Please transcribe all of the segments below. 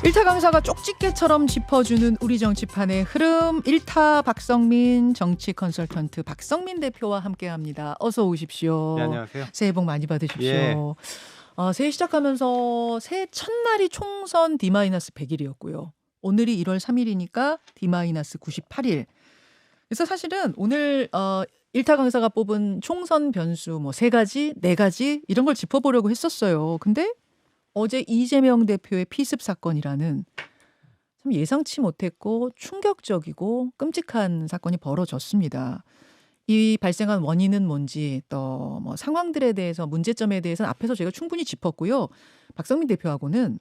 일타 강사가 쪽집게처럼 짚어주는 우리 정치판의 흐름. 일타 박성민 정치 컨설턴트 박성민 대표와 함께합니다. 어서 오십시오. 네, 안녕하세요. 새해 복 많이 받으십시오. 예. 새해 시작하면서 새해 첫날이 총선 D-100일이었고요. 오늘이 1월 3일이니까 D-98일. 그래서 사실은 오늘 일타 강사가 뽑은 총선 변수 뭐 3가지, 4가지 이런 걸 짚어보려고 했었어요. 근데 어제 이재명 대표의 피습 사건이라는 참 예상치 못했고 충격적이고 끔찍한 사건이 벌어졌습니다. 이 발생한 원인은 뭔지 또 뭐 상황들에 대해서 문제점에 대해서는 앞에서 제가 충분히 짚었고요. 박성민 대표하고는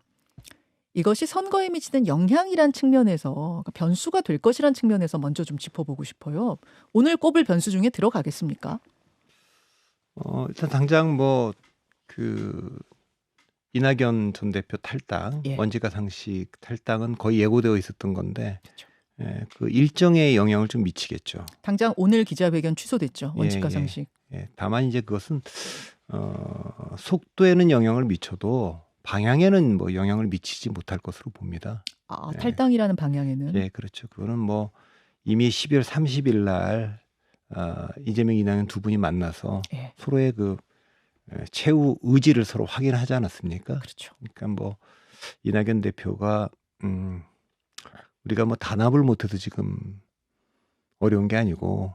이것이 선거에 미치는 영향이란 측면에서 그러니까 변수가 될 것이란 측면에서 먼저 좀 짚어보고 싶어요. 오늘 꼽을 변수 중에 들어가겠습니까? 일단 당장 이낙연 전 대표 탈당, 예. 원칙과 상식 탈당은 거의 예고되어 있었던 건데 그렇죠. 그 일정에 영향을 좀 미치겠죠. 당장 오늘 기자회견 취소됐죠. 원칙과 예. 상식. 다만 이제 그것은 속도에는 영향을 미쳐도 방향에는 뭐 영향을 미치지 못할 것으로 봅니다. 탈당이라는 방향에는. 예, 그렇죠. 그거는 뭐 이미 12월 30일 날 이재명, 이낙연 두 분이 만나서 예. 서로의 최후 의지를 서로 확인하지 않았습니까? 그렇죠. 그러니까 뭐 이낙연 대표가 우리가 뭐 단합을 못해서 지금 어려운 게 아니고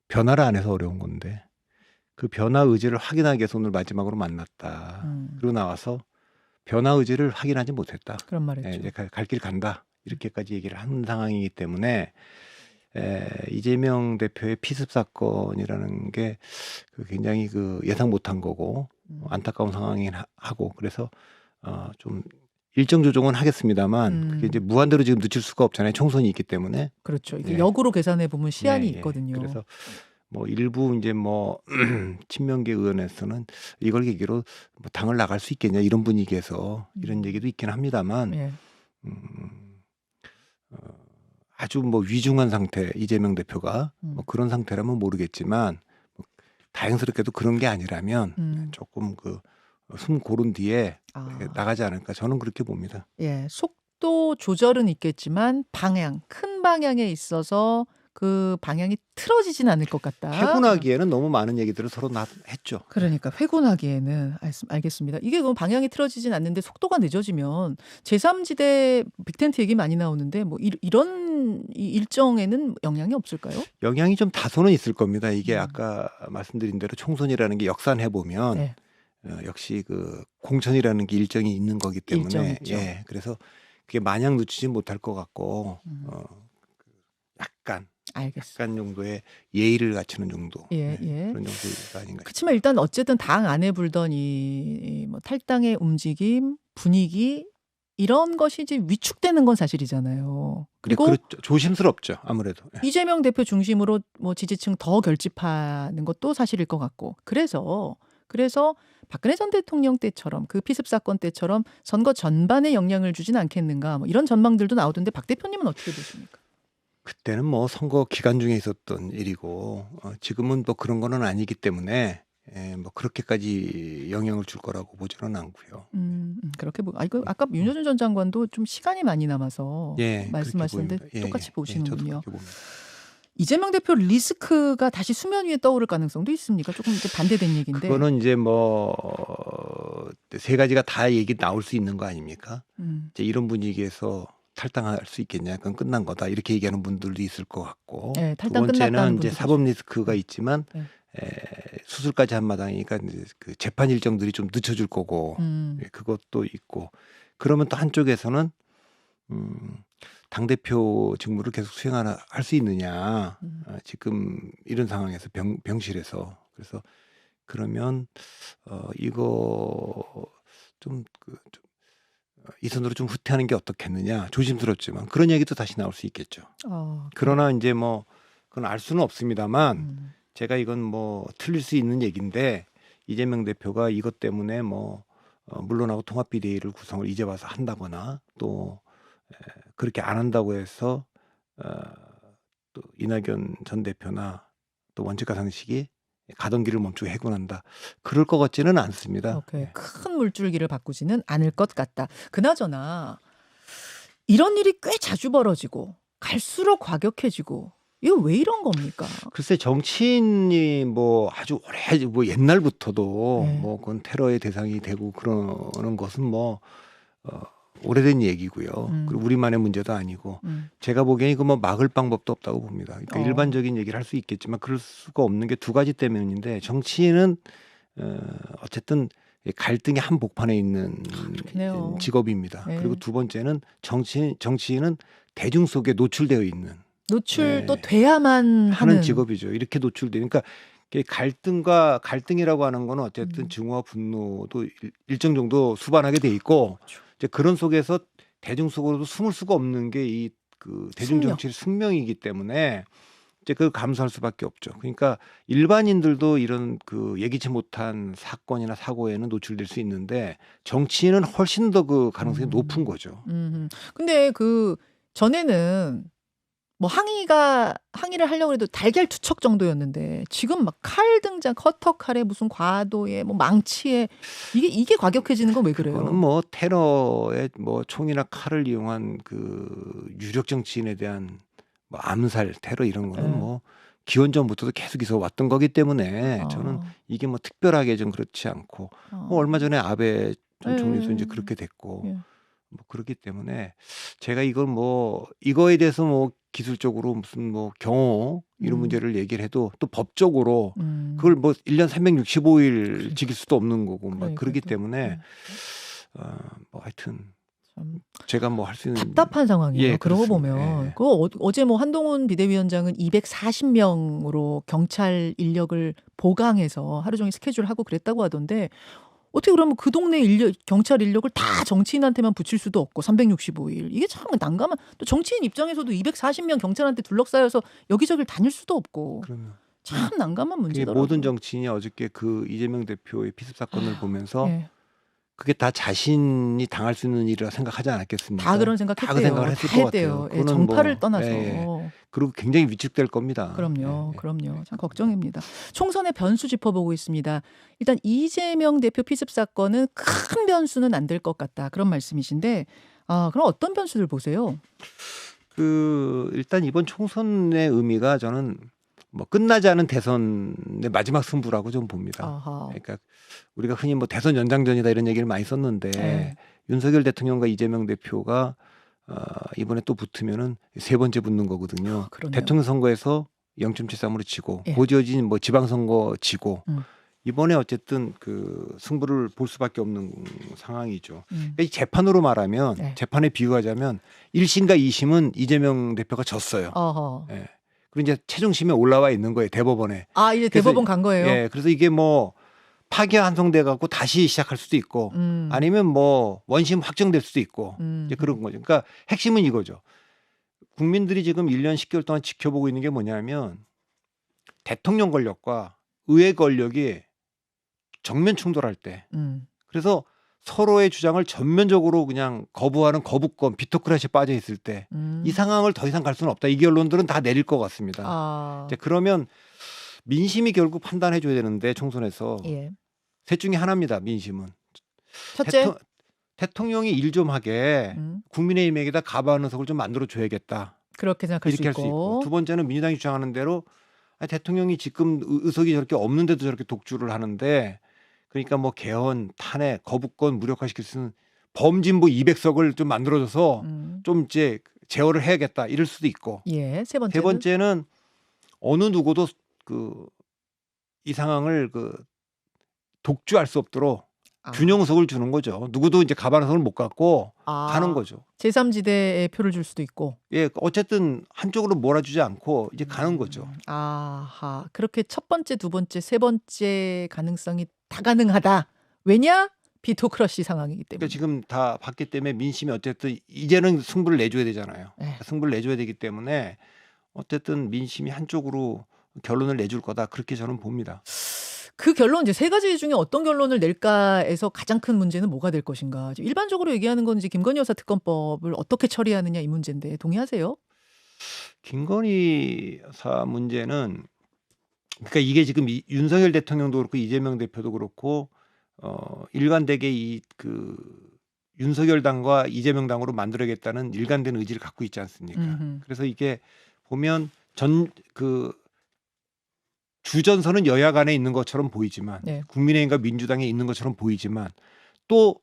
변화를 안 해서 어려운 건데 그 변화 의지를 확인하기 위해서 오늘 마지막으로 만났다. 그리고 나와서 변화 의지를 확인하지 못했다. 그런 말했죠. 이제 갈 길 간다. 이렇게까지 얘기를 한 상황이기 때문에 이재명 대표의 피습 사건이라는 게 굉장히 예상 못한 거고 안타까운 상황이긴 하고 그래서 좀 일정 조정은 하겠습니다만 그게 이제 무한대로 지금 늦출 수가 없잖아요. 총선이 있기 때문에. 그렇죠. 이게 예. 역으로 계산해 보면 시한이 예. 있거든요. 그래서 뭐 일부 이제 친명계 의원에서는 이걸 계기로 뭐 당을 나갈 수 있겠냐 이런 분위기에서 이런 얘기도 있긴 합니다만 예. 아주 위중한 상태 이재명 대표가 뭐 그런 상태라면 모르겠지만 다행스럽게도 그런 게 아니라면 조금 숨 고른 뒤에 나가지 않을까 저는 그렇게 봅니다. 예, 속도 조절은 있겠지만 큰 방향에 있어서 그 방향이 틀어지진 않을 것 같다. 회군하기에는 너무 많은 얘기들을 서로 했죠. 그러니까 회군하기에는 알겠습니다. 이게 너무 방향이 틀어지진 않는데 속도가 늦어지면 제3지대 빅텐트 얘기 많이 나오는데 뭐 이런 일정에는 영향이 없을까요? 영향이 좀 다소는 있을 겁니다. 이게 아까 말씀드린 대로 총선이라는 게 역산해 보면 네. 역시 공천이라는 게 일정이 있는 거기 때문에 일정 있죠. 예, 그래서 그게 마냥 늦추지 못할 것 같고 약간 정도의 예의를 갖추는 정도 예. 그런 정도가 아닌가. 그렇지만 일단 어쨌든 당 안에 불던 이 뭐 탈당의 움직임, 분위기 이런 것이 이제 위축되는 건 사실이잖아요. 그리고 그렇죠. 조심스럽죠. 아무래도. 예. 이재명 대표 중심으로 뭐 지지층 더 결집하는 것도 사실일 것 같고 그래서 박근혜 전 대통령 때처럼 그 피습 사건 때처럼 선거 전반에 영향을 주진 않겠는가 뭐 이런 전망들도 나오던데 박 대표님은 어떻게 보십니까? 그때는 선거 기간 중에 있었던 일이고 지금은 그런 거는 아니기 때문에 그렇게까지 영향을 줄 거라고 보지는 않고요. 그렇게 이거 아까 윤여준 전 장관도 좀 시간이 많이 남아서 말씀하시는데 똑같이 보시는군요. 저도 그렇게 봅니다. 이재명 대표 리스크가 다시 수면 위에 떠오를 가능성도 있습니까? 조금 이제 반대된 얘기인데. 그거는 이제 세 가지가 다 얘기 나올 수 있는 거 아닙니까? 이제 이런 분위기에서 탈당할 수 있겠냐? 그건 끝난 거다. 이렇게 얘기하는 분들도 있을 것 같고. 네, 두 탈당 끝났다는 번째는 이제 분들도 사법 리스크가 있지만 네. 수술까지 한 마당이니까 이제 재판 일정들이 좀 늦춰질 거고 그것도 있고 그러면 또 한쪽에서는 당대표 직무를 계속 수행할 수 있느냐 지금 이런 상황에서 병실에서 그래서 그러면 이거 이 손으로 좀 후퇴하는 게 어떻겠느냐 조심스럽지만 그런 얘기도 다시 나올 수 있겠죠. 그러나 이제 그건 알 수는 없습니다만 제가 이건 틀릴 수 있는 얘기인데 이재명 대표가 이것 때문에 물론하고 통합비대위를 구성을 이제 와서 한다거나 또 그렇게 안 한다고 해서 또 이낙연 전 대표나 또 원칙과 상식이 가던 길을 멈추고 해군한다. 그럴 것 같지는 않습니다. 오케이. 큰 물줄기를 바꾸지는 않을 것 같다. 그나저나 이런 일이 꽤 자주 벌어지고 갈수록 과격해지고 이거 왜 이런 겁니까? 글쎄 정치인이 뭐 아주 오래 뭐 옛날부터도 네. 뭐 그건 테러의 대상이 되고 그러는 것은 뭐 오래된 얘기고요. 그리고 우리만의 문제도 아니고 제가 보기엔 이거 뭐 막을 방법도 없다고 봅니다. 그러니까 일반적인 얘기를 할 수 있겠지만 그럴 수가 없는 게 두 가지 때문인데 정치인은 어쨌든 갈등의 한복판에 있는 그렇긴 직업입니다. 네. 그리고 두 번째는 정치인은 대중 속에 노출되어 있는 노출도 돼야만 하는 직업이죠. 이렇게 노출되니까 갈등이라고 하는 거는 어쨌든 증오와 분노도 일정 정도 수반하게 돼 있고 그렇죠. 이제 그런 속에서 대중 속으로도 숨을 수가 없는 게 이 그 대중 정치의 숙명이기 때문에 이제 그걸 감수할 수밖에 없죠. 그러니까 일반인들도 이런 그 예기치 못한 사건이나 사고에는 노출될 수 있는데 정치인은 훨씬 더 그 가능성이 높은 거죠. 근데 그 전에는 뭐 항의를 하려고 해도 달걀 투척 정도였는데 지금 막 칼 등장, 커터 칼에 무슨 과도에 뭐 망치에 이게 과격해지는 건 왜 그래요? 그거는 뭐 테러에 뭐 총이나 칼을 이용한 그 유력 정치인에 대한 뭐 암살, 테러 이런 거는 뭐 기원전부터도 계속 있어 왔던 거기 때문에 저는 이게 뭐 특별하게 좀 그렇지 않고 뭐 얼마 전에 아베 전 총리도 이제 그렇게 됐고 뭐 그렇기 때문에 제가 이걸 뭐 이거에 대해서 뭐 기술적으로 무슨 뭐 경호 이런 문제를 얘기를 해도 또 법적으로 그걸 뭐 1년 365일 지킬 수도 없는 거고 막 그러기 때문에 뭐 하여튼 제가 뭐 할 수 있는 답답한 상황이에요. 그러고 그렇습니다. 보면 그 어제 뭐 한동훈 비대위원장은 240명으로 경찰 인력을 보강해서 하루 종일 스케줄 하고 그랬다고 하던데 어떻게 그러면 그 동네 경찰 인력을 다 정치인한테만 붙일 수도 없고 365일 이게 참 난감한 또 정치인 입장에서도 240명 경찰한테 둘러싸여서 여기저기를 다닐 수도 없고 그러면 참 난감한 문제더라고요. 모든 정치인이 어저께 그 이재명 대표의 피습 사건을 보면서 예. 그게 다 자신이 당할 수 있는 일이라 생각하지 않았겠습니까? 다 그런 생각했대요. 다 그 생각을 했을 것 같아요. 예, 정파를 뭐, 떠나서. 그리고 굉장히 위축될 겁니다. 그럼요. 참 걱정입니다. 총선의 변수 짚어보고 있습니다. 일단 이재명 대표 피습 사건은 큰 변수는 안 될 것 같다. 그런 말씀이신데 그럼 어떤 변수를 보세요? 일단 이번 총선의 의미가 저는 뭐 끝나지 않은 대선의 마지막 승부라고 좀 봅니다. 아하. 그러니까 우리가 흔히 뭐 대선 연장전이다 이런 얘기를 많이 썼는데 윤석열 대통령과 이재명 대표가 이번에 또 붙으면은 세 번째 붙는 거거든요. 대통령 선거에서 0.73으로 지고 고지어진 뭐 지방선거 지고 이번에 어쨌든 그 승부를 볼 수밖에 없는 상황이죠. 그러니까 이 재판으로 말하면 재판에 비유하자면 1심과 2심은 이재명 대표가 졌어요. 예. 그리고 이제 최종심에 올라와 있는 거예요. 대법원에. 이제 대법원 간 거예요? 예. 그래서 이게 뭐 파기환송돼 갖고 다시 시작할 수도 있고 아니면 뭐 원심 확정될 수도 있고 이제 그런 거죠. 그러니까 핵심은 이거죠. 국민들이 지금 1년 10개월 동안 지켜보고 있는 게 뭐냐면 대통령 권력과 의회 권력이 정면 충돌할 때 그래서 서로의 주장을 전면적으로 그냥 거부하는 거부권 비토크라시에 빠져 있을 때 이 상황을 더 이상 갈 수는 없다. 이 결론들은 다 내릴 것 같습니다. 이제 그러면 민심이 결국 판단해 줘야 되는데 총선에서 셋 중에 하나입니다. 민심은. 첫째. 대통령이 일 좀 하게 국민의힘에게다 가방 녀석을 좀 만들어 줘야겠다. 그렇게 생각할 이렇게 할 수 있고. 두 번째는 민주당이 주장하는 대로 대통령이 지금 의석이 저렇게 없는데도 저렇게 독주를 하는데 그러니까 뭐 개헌, 탄핵, 거부권 무력화시킬 수 있는 범진보 200석을 좀 만들어줘서 좀 이제 제어를 해야겠다 이럴 수도 있고. 세 번째는 어느 누구도 이 상황을 독주할 수 없도록 균형석을 주는 거죠. 누구도 이제 가반석을 못 갖고 가는 거죠. 제3지대에 표를 줄 수도 있고. 예, 어쨌든 한쪽으로 몰아주지 않고 이제 가는 거죠. 그렇게 첫 번째, 두 번째, 세 번째 가능성이 다 가능하다. 왜냐? 비토크러시 상황이기 때문에. 그러니까 지금 다 봤기 때문에 민심이 어쨌든 이제는 승부를 내줘야 되잖아요. 승부를 내줘야 되기 때문에 어쨌든 민심이 한쪽으로 결론을 내줄 거다. 그렇게 저는 봅니다. 그 결론 이제 세 가지 중에 어떤 결론을 낼까에서 가장 큰 문제는 뭐가 될 것인가. 일반적으로 얘기하는 건 이제 김건희 여사 특검법을 어떻게 처리하느냐 이 문제인데 동의하세요? 김건희 여사 문제는 그러니까 이게 지금 윤석열 대통령도 그렇고 이재명 대표도 그렇고 일관되게 윤석열 당과 이재명 당으로 만들어야겠다는 일관된 의지를 갖고 있지 않습니까? 그래서 이게 보면 주전선은 여야 간에 있는 것처럼 보이지만 네. 국민의힘과 민주당에 있는 것처럼 보이지만 또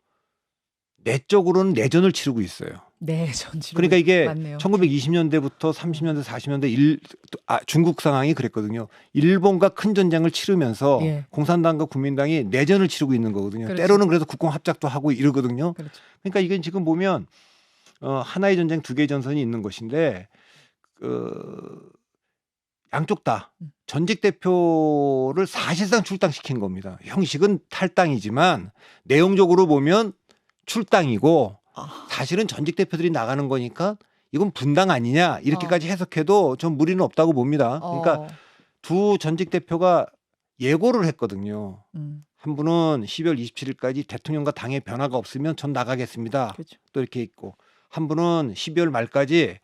내적으로는 내전을 치르고 있어요. 내전 치르고 그러니까 이게 맞네요. 1920년대부터 30년대 40년대 중국 상황이 그랬거든요. 일본과 큰 전쟁을 치르면서 예. 공산당과 국민당이 내전을 치르고 있는 거거든요. 그렇죠. 때로는 그래서 국공합작도 하고 이러거든요. 그렇죠. 그러니까 이건 지금 보면 하나의 전쟁 두 개의 전선이 있는 것인데 양쪽 다 전직 대표를 사실상 출당시킨 겁니다. 형식은 탈당이지만 내용적으로 보면 출당이고 사실은 전직 대표들이 나가는 거니까 이건 분당 아니냐 이렇게까지 해석해도 좀 무리는 없다고 봅니다. 그러니까 두 전직 대표가 예고를 했거든요. 한 분은 12월 27일까지 대통령과 당의 변화가 없으면 전 나가겠습니다. 그렇죠. 또 이렇게 있고 한 분은 12월 말까지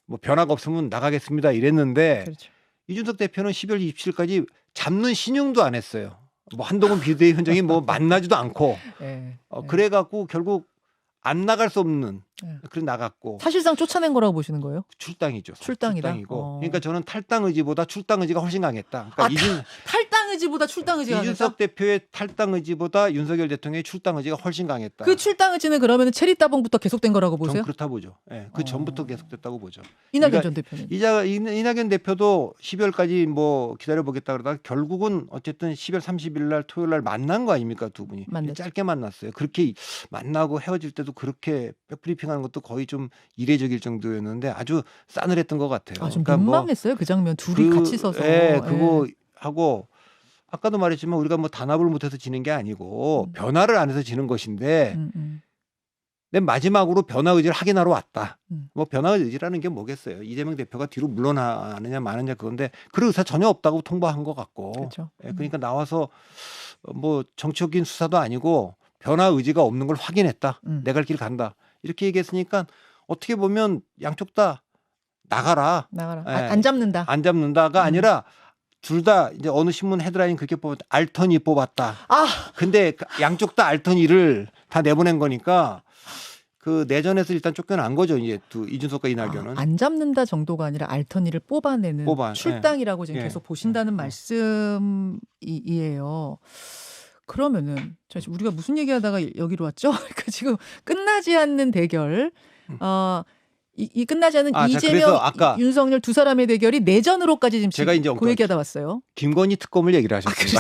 뭐 변화가 없으면 나가겠습니다 이랬는데 그렇죠. 이준석 대표는 12월 27일까지 잡는 신용도 안 했어요. 뭐 한동훈 비대위원장이 뭐 만나지도 않고 그래갖고 결국 안 나갈 수 없는 그래 나갔고 사실상 쫓아낸 거라고 보시는 거예요? 출당이죠. 출당이다. 출당이고 그러니까 저는 탈당 의지보다 출당 의지가 훨씬 강했다. 그러니까 탈당 의지보다 출당 의지가 이준석 대표의 탈당 의지보다 윤석열 대통령의 출당 의지가 훨씬 강했다. 그 출당 의지는 그러면 체리 따봉부터 계속된 거라고 보세요? 저는 그렇다 보죠. 예, 그 전부터 계속됐다고 보죠. 이낙연 전 대표는 이낙연 대표도 12월까지 뭐 기다려보겠다 그러다가 결국은 어쨌든 12월 30일 날 토요일 날 만난 거 아닙니까 두 분이. 만났죠. 짧게 만났어요. 그렇게 만나고 헤어질 때도 그렇게 백브리핑하는 것도 거의 좀 이례적일 정도였는데 아주 싸늘했던 것 같아요. 좀 민망했어요. 그 장면 둘이 같이 서서. 그거 하고 아까도 말했지만 우리가 뭐 단합을 못해서 지는 게 아니고 변화를 안 해서 지는 것인데 내 마지막으로 변화 의지를 확인하러 왔다. 뭐 변화 의지라는 게 뭐겠어요. 이재명 대표가 뒤로 물러나느냐 마느냐 그건데 그런 의사 전혀 없다고 통보한 것 같고. 그렇죠. 그러니까 나와서 뭐 정치적인 수사도 아니고 변화 의지가 없는 걸 확인했다. 내 갈 길 간다. 이렇게 얘기했으니까 어떻게 보면 양쪽 다 나가라. 안 잡는다. 안 잡는다가 아니라 둘 다 이제 어느 신문 헤드라인 그렇게 뽑았다. 알턴이 뽑았다. 근데 양쪽 다 알턴이를 다 내보낸 거니까 그 내전에서 일단 쫓겨난 거죠. 이제 이준석과 이낙연은. 안 잡는다 정도가 아니라 알턴이를 뽑아내는 출당이라고 지금 계속 보신다는 말씀이에요. 그러면은 우리가 무슨 얘기하다가 여기로 왔죠? 그러니까 지금 끝나지 않는 대결. 이 끝나지 않은 이재명, 윤석열 두 사람의 대결이 내전으로까지 지금 제가 이제 그 얘기하다 왔어요. 김건희 특검을 얘기를 하셨습니다.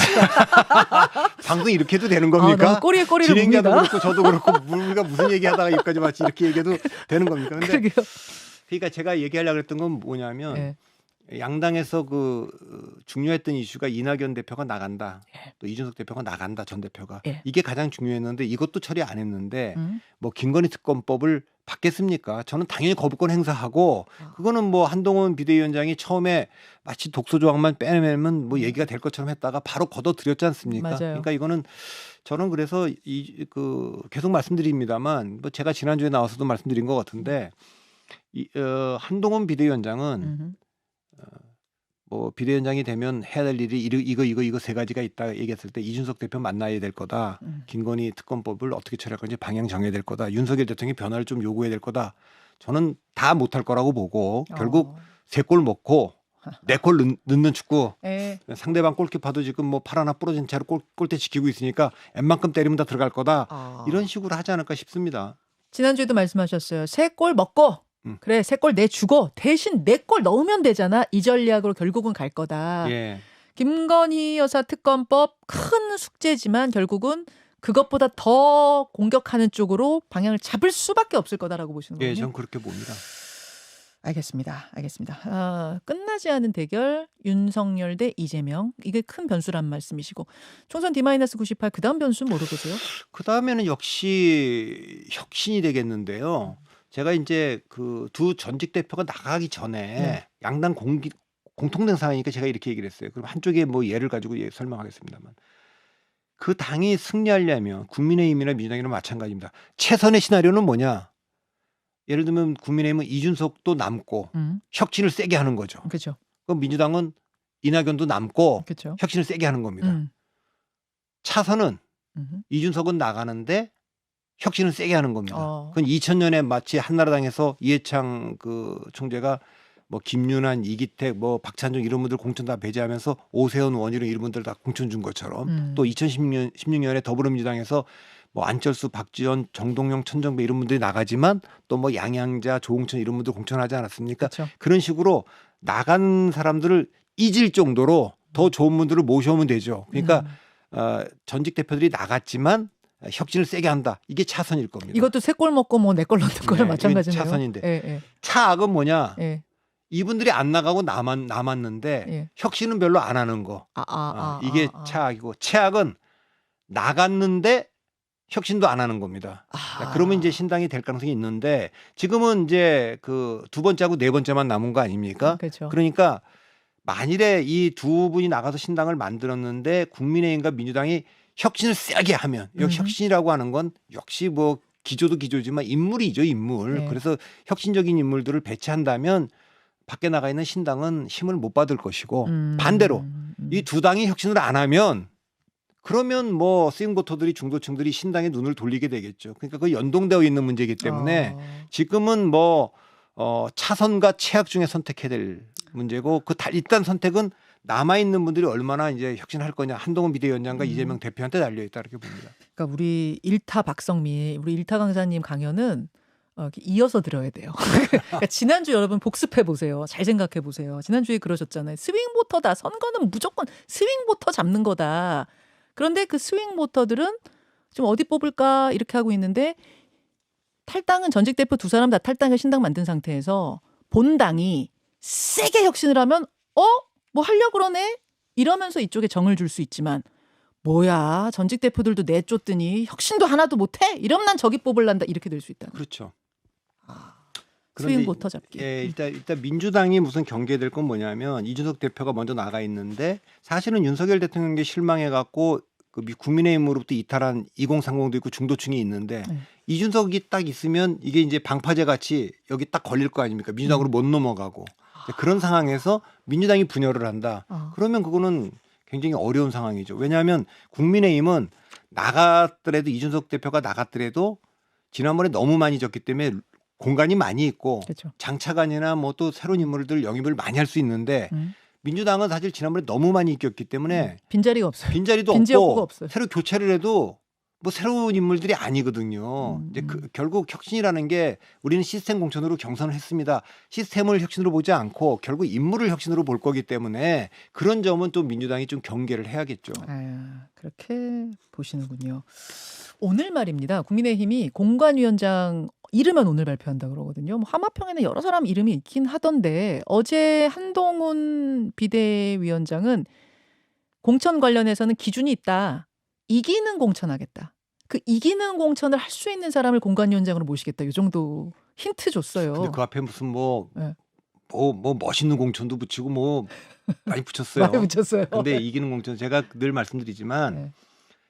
방송 이렇게 해도 되는 겁니까? 꼬리에 꼬리를 진행자도 묻니다. 그렇고 저도 그렇고 우리가 무슨 얘기하다가 여기까지 왔지 이렇게 얘기해도 되는 겁니까? 근데 그러니까 제가 얘기하려고 했던 건 뭐냐면 양당에서 중요했던 이슈가 이낙연 대표가 나간다. 또 이준석 대표가 나간다. 전 대표가. 이게 가장 중요했는데 이것도 처리 안 했는데 뭐 김건희 특검법을 받겠습니까? 저는 당연히 거부권 행사하고 그거는 뭐 한동훈 비대위원장이 처음에 마치 독소 조항만 빼내면 뭐 얘기가 될 것처럼 했다가 바로 걷어들였지 않습니까? 맞아요. 그러니까 이거는 저는 그래서 계속 말씀드립니다만 뭐 제가 지난주에 나와서도 말씀드린 것 같은데 한동훈 비대위원장은 뭐 비대위원장이 되면 해야 될 일이 이거 세 가지가 있다 얘기했을 때 이준석 대표 만나야 될 거다. 김건희 특검법을 어떻게 처리할 건지 방향 정해야 될 거다. 윤석열 대통령이 변화를 좀 요구해야 될 거다. 저는 다 못할 거라고 보고 결국 3골 먹고 4골 넣는 축구. 상대방 골키퍼도 지금 뭐 팔 하나 부러진 채로 골대 지키고 있으니까 웬만큼 때리면 다 들어갈 거다. 이런 식으로 하지 않을까 싶습니다. 지난주에도 말씀하셨어요. 3골 먹고 그래 3골 내주고 대신 4골 넣으면 되잖아. 이 전략으로 결국은 갈 거다. 김건희 여사 특검법 큰 숙제지만 결국은 그것보다 더 공격하는 쪽으로 방향을 잡을 수밖에 없을 거다라고 보시는 거예요. 저는 그렇게 봅니다. 알겠습니다. 끝나지 않은 대결 윤석열 대 이재명. 이게 큰 변수란 말씀이시고 총선 D-98 그다음 변수는 뭐로 보세요? 그다음에는 역시 혁신이 되겠는데요. 제가 이제 두 전직 대표가 나가기 전에 양당 공통된 상황이니까 제가 이렇게 얘기를 했어요. 그럼 한쪽에 뭐 예를 가지고 설명하겠습니다만 그 당이 승리하려면 국민의힘이나 민주당이나 마찬가지입니다. 최선의 시나리오는 뭐냐? 예를 들면 국민의힘은 이준석도 남고 혁신을 세게 하는 거죠. 그렇죠. 그럼 민주당은 이낙연도 남고 그렇죠. 혁신을 세게 하는 겁니다. 차선은 이준석은 나가는데 혁신을 세게 하는 겁니다. 그건 2000년에 마치 한나라당에서 이해창 그 총재가 뭐 김윤환, 이기택, 뭐 박찬종 이런 분들 공천 다 배제하면서 오세훈, 원희룡 이런 분들 다 공천 준 것처럼 또 2016년에 더불어민주당에서 뭐 안철수, 박지원, 정동영, 천정배 이런 분들이 나가지만 또 뭐 양양자, 조홍천 이런 분들 공천하지 않았습니까? 그렇죠. 그런 식으로 나간 사람들을 잊을 정도로 더 좋은 분들을 모셔오면 되죠. 그러니까 전직 대표들이 나갔지만 혁신을 세게 한다. 이게 차선일 겁니다. 이것도 새 꼴 먹고 뭐 내 꼴 넣는 거랑 마찬가지네요. 차선인데 차악은 뭐냐? 이분들이 안 나가고 남았는데 혁신은 별로 안 하는 거. 이게 차악이고 최악은 나갔는데 혁신도 안 하는 겁니다. 그러면 이제 신당이 될 가능성이 있는데 지금은 이제 그 두 번째하고 네 번째만 남은 거 아닙니까? 그렇죠. 그러니까 만일에 이 두 분이 나가서 신당을 만들었는데 국민의힘과 민주당이 혁신을 세게 하면 여기 혁신이라고 하는 건 역시 뭐 기조도 기조지만 인물이죠, 인물. 그래서 혁신적인 인물들을 배치한다면 밖에 나가 있는 신당은 힘을 못 받을 것이고 반대로 이 두 당이 혁신을 안 하면 그러면 뭐 스윙보터들이 중도층들이 신당에 눈을 돌리게 되겠죠. 그러니까 그 연동되어 있는 문제이기 때문에 지금은 뭐 차선과 최악 중에 선택해야 될 문제고 일단 선택은 남아 있는 분들이 얼마나 이제 혁신할 거냐. 한동훈 비대위원장과 이재명 대표한테 달려 있다 이렇게 봅니다. 그러니까 우리 일타 박성미, 우리 일타 강사님 강연은 이어서 들어야 돼요. 그러니까 지난주 여러분 복습해 보세요. 잘 생각해 보세요. 지난주에 그러셨잖아요. 스윙보터다. 선거는 무조건 스윙보터 잡는 거다. 그런데 그 스윙보터들은 좀 어디 뽑을까 이렇게 하고 있는데 탈당은 전직 대표 두 사람 다 탈당해 신당 만든 상태에서 본당이 세게 혁신을 하면 뭐 하려고 그러네? 이러면서 이쪽에 정을 줄 수 있지만 뭐야 전직 대표들도 내쫓더니 혁신도 하나도 못해? 이러면 난 저기 뽑을란다 이렇게 될 수 있다. 그렇죠. 스윙보터 잡기. 일단 민주당이 무슨 경계될 건 뭐냐면 이준석 대표가 먼저 나가 있는데 사실은 윤석열 대통령께 실망해갖고 그 국민의힘으로부터 이탈한 2030도 있고 중도층이 있는데 이준석이 딱 있으면 이게 이제 방파제 같이 여기 딱 걸릴 거 아닙니까? 민주당으로 못 넘어가고 그런 상황에서 민주당이 분열을 한다. 그러면 그거는 굉장히 어려운 상황이죠. 왜냐하면 국민의힘은 나갔더라도 이준석 대표가 나갔더라도 지난번에 너무 많이 졌기 때문에 공간이 많이 있고 그렇죠. 장차관이나 뭐 또 새로운 인물들 영입을 많이 할 수 있는데 민주당은 사실 지난번에 너무 많이 이겼기 때문에 빈자리가 없어요. 빈자리도 빈지역구가 없고 없어요. 새로 교체를 해도 뭐 새로운 인물들이 아니거든요. 이제 결국 혁신이라는 게 우리는 시스템 공천으로 경선을 했습니다. 시스템을 혁신으로 보지 않고 결국 인물을 혁신으로 볼 거기 때문에 그런 점은 또 민주당이 좀 경계를 해야겠죠. 그렇게 보시는군요. 오늘 말입니다. 국민의힘이 공관위원장 이름은 오늘 발표한다 그러거든요. 뭐 하마평에는 여러 사람 이름이 있긴 하던데 어제 한동훈 비대위원장은 공천 관련해서는 기준이 있다. 이기는 공천하겠다. 그 이기는 공천을 할 수 있는 사람을 공관위원장으로 모시겠다. 이 정도 힌트 줬어요. 근데 그 앞에 무슨 뭐 멋있는 공천도 붙이고 뭐 많이 붙였어요. 많이 붙였어요. 근데 이기는 공천 제가 늘 말씀드리지만